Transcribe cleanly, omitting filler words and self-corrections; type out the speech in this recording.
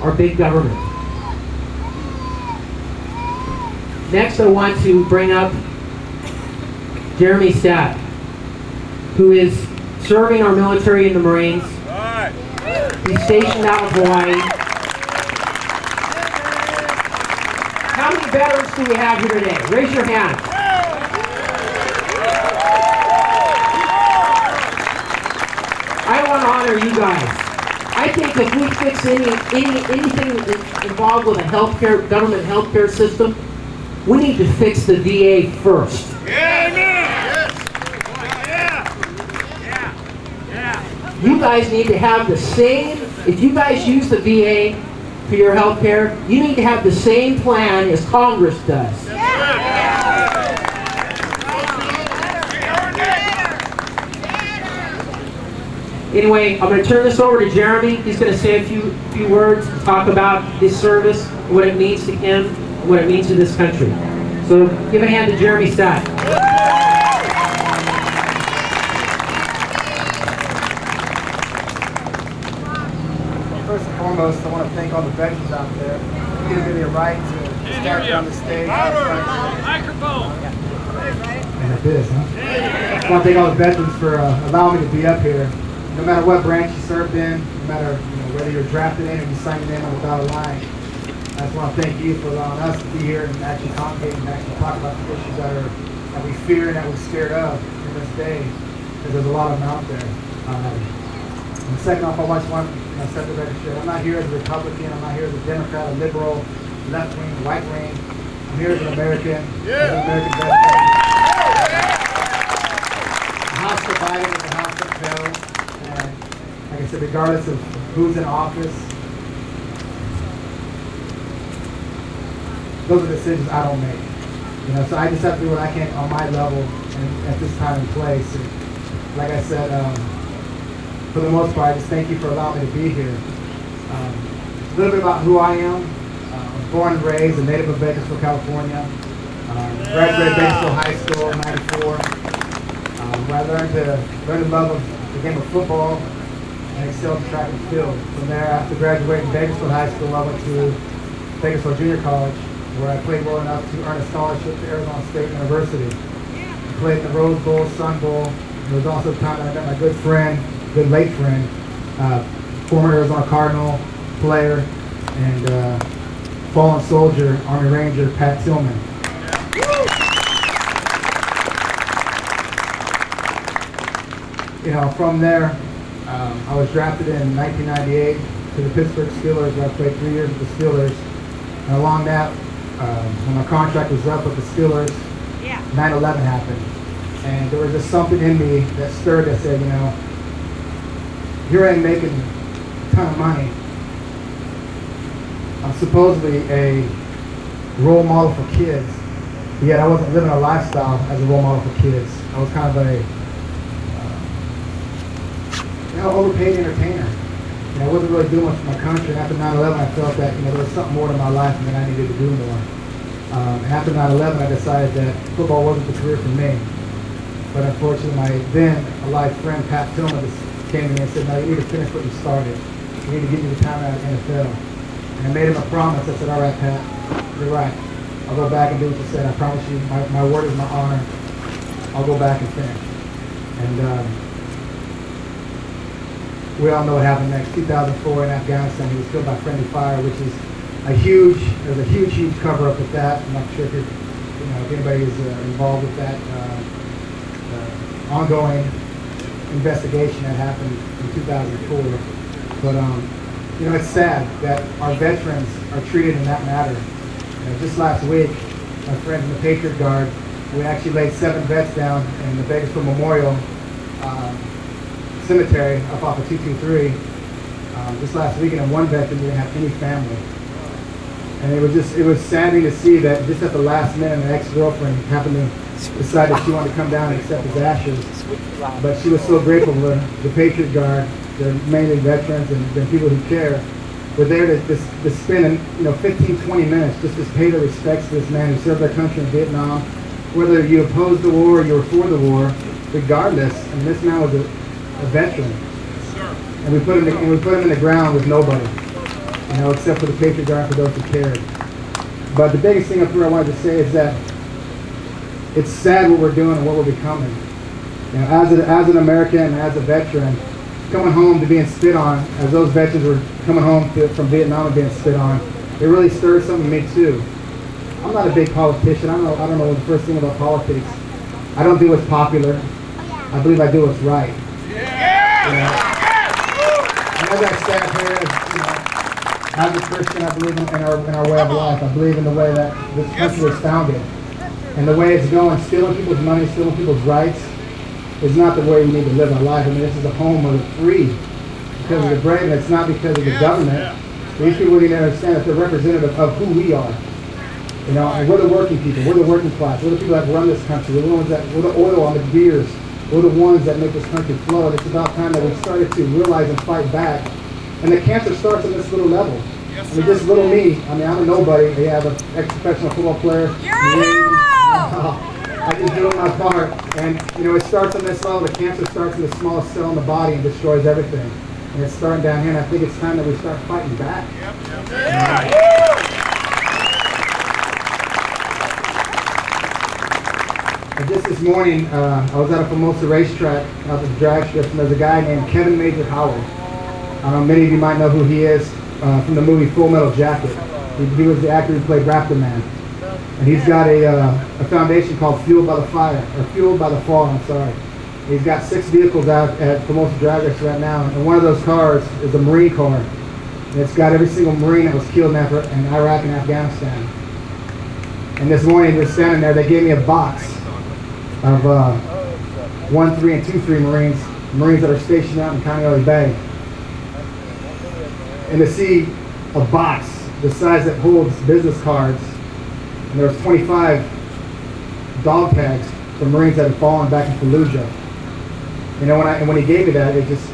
our big government. Next, I want to bring up Jeremy Staat, who is serving our military in the Marines. He's stationed out in Hawaii. How many veterans do we have here today? Raise your hand. I want to honor you guys. I think if we fix anything involved with a government healthcare system, we need to fix the VA first. You guys need to have the same, if you guys use the VA for your health care, you need to have the same plan as Congress does. Anyway, I'm going to turn this over to Jeremy. He's going to say a few words and talk about this service, what it means to him, and what it means to this country. So give a hand to Jeremy Staat. First and foremost, I want to thank all the veterans out there for giving me a right to stand on the stage. Microphone. Like this, huh? I want to thank all the veterans for allowing me to be up here. No matter what branch you served in, no matter whether you're drafted in or you signed in on the dotted line, I just want to thank you for allowing us to be here and actually congregate and actually talk about the issues that we fear and that we're scared of in this day, because there's a lot of them out there. And second off, I just want to set the record straight. I'm not here as a Republican, I'm not here as a Democrat, a liberal, left wing, right wing. I'm here as an American, as an American veteran. The House divided and the House upheld. And like I said, regardless of who's in office, those are decisions I don't make. So I just have to do what I can on my level and at this time and place. And like I said, for the most part, I just thank you for allowing me to be here. A little bit about who I am. I was born and raised a native of Bakersfield, California. Graduated Bakersfield High School in '94, where I learned the love of the game of football and excelled in track and field. From there, after graduating Bakersfield High School, I went to Bakersfield Junior College, where I played well enough to earn a scholarship to Arizona State University. I played in the Rose Bowl, Sun Bowl. There was also a time that I met my good late friend, former Arizona Cardinal player and fallen soldier, Army Ranger, Pat Tillman. From there, I was drafted in 1998 to the Pittsburgh Steelers, where I played 3 years with the Steelers. And along that, when my contract was up with the Steelers, 9/11 happened. And there was just something in me that stirred that said, here I am making a ton of money. I'm supposedly a role model for kids, but yet I wasn't living a lifestyle as a role model for kids. I was kind of a overpaid entertainer. I wasn't really doing much for my country. And after 9/11, I felt that there was something more to my life and that I needed to do more. And after 9/11, I decided that football wasn't the career for me. But unfortunately, my then alive friend Pat Tillman came to me and said, "No, you need to finish what you started. You need to get you the time out of the NFL." And I made him a promise. I said, "All right, Pat, you're right. I'll go back and do what you said. I promise you, my word is my honor. I'll go back and finish." And we all know what happened next. 2004 in Afghanistan, he was killed by friendly fire, which is there's a huge cover-up with that. I'm not sure if if anybody is involved with that ongoing investigation that happened in 2004. But it's sad that our veterans are treated in that manner. Just last week, my friends in the Patriot Guard, we actually laid 7 vets down in the Bakersfield Memorial Cemetery up off of 223 just last weekend, and one vet didn't even have any family. And it was saddening to see that just at the last minute, an ex-girlfriend happened to decide that she wanted to come down and accept his ashes. But she was so grateful for the Patriot Guard. They're mainly veterans and people who care. We're there to spend 15, 20 minutes just to pay their respects to this man who served our country in Vietnam. Whether you opposed the war or you were for the war, regardless, and this man was a veteran. And we put him in the ground with nobody. except for the Patriot Guard for those who cared. But the biggest thing up here I wanted to say is that it's sad what we're doing and what we're becoming. As an American and as a veteran, coming home to being spit on, as those veterans were coming home from Vietnam and being spit on, it really stirred something in me too. I'm not a big politician. I don't know the first thing about politics. I don't do what's popular. I believe I do what's right. And as I stand here, as a Christian, I believe in our way of life. I believe in the way that this country was founded. And the way it's going, stealing people's money, stealing people's rights, is not the way we need to live our life. I mean, this is a home of the free because of the brave, and it's not because of the government. These people need to understand that they're representative of who we are. And we're the working people, we're the working class, we're the people that run this country, we're the oil on the gears, we're the ones that make this country flow. And it's about time that we started to realize and fight back. And the cancer starts on this little level. I mean, just little me. I mean, I'm a nobody. Yeah, I'm an ex-professional football player. You're a hero! I just doing my part. And, it starts on this level. The cancer starts in the smallest cell in the body and destroys everything. And it's starting down here, and I think it's time that we start fighting back. And just this morning, I was at a Formosa racetrack out at the drag strip, and there's a guy named Kevin Major Howard. Many of you might know who he is from the movie Full Metal Jacket. He was the actor who played Raptor Man. And he's got a foundation called Fueled by the Fall, I'm sorry. He's got 6 vehicles out at Formosa Drag Race right now, and one of those cars is a Marine car. And it's got every single Marine that was killed in Iraq and Afghanistan. And this morning, they're standing there, they gave me a box of 1-3 and 2-3 Marines that are stationed out in Kaneohe Bay. And to see a box the size that holds business cards, and there's 25 dog tags for Marines that had fallen back in Fallujah. When he gave me that, it just